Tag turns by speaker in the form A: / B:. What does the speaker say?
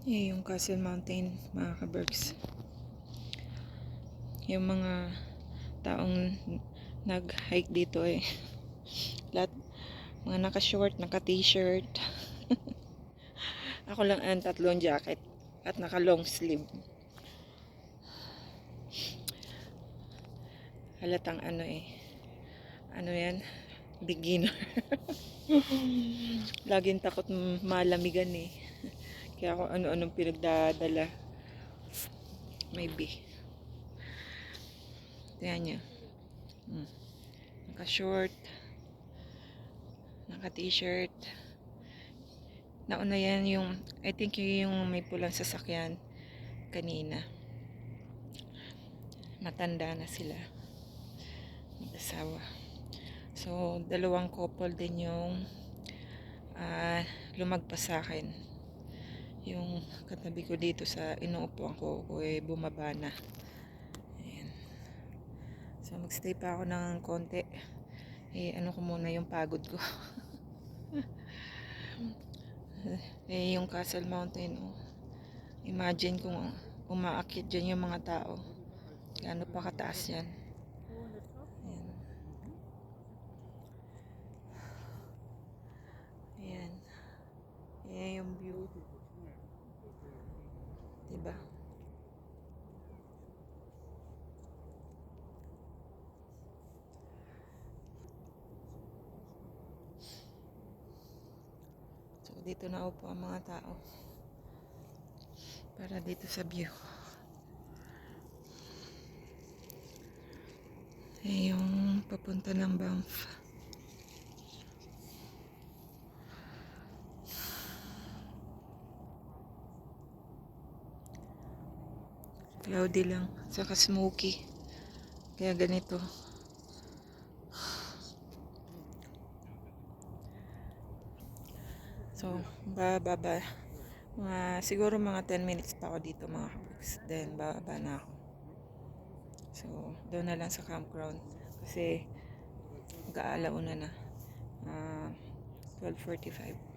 A: Yung Castle Mountain, mga kabergs. Yung mga taong nag-hike dito lahat mga naka-short, naka-t-shirt. Ako lang ang tatlong jacket at naka-long sleeve. Halatang ano yan, beginner. Laging takot malamigan kaya ako ano-anong pinagdadala. Maybe. Tingnan nyo. Naka-short, naka-t-shirt. Nauna yan I think yung may pulang sasakyan kanina. Matanda na sila. Mag-asawa. So, dalawang couple din yung lumagpas sa akin. Yung katabi ko dito sa inuupuan ko bumaba na. Ayan. So, magstay pa ako ng konti. Ano ko muna yung pagod ko. Yung Castle Mountain, imagine kung umaakyat dyan yung mga tao. Gaano pa kataas yan. Ayan. Ayan yung view. Diba? So, dito na upo ang mga tao. Para dito sa view. Yung papunta ng Banff. Cloudy lang. Saka smoky. Kaya ganito. So, bababa. Siguro mga 10 minutes pa ako dito mga kabuks. Then, bababa na ako. So, doon na lang sa campground. Kasi, mag-aalauna na. 12:45.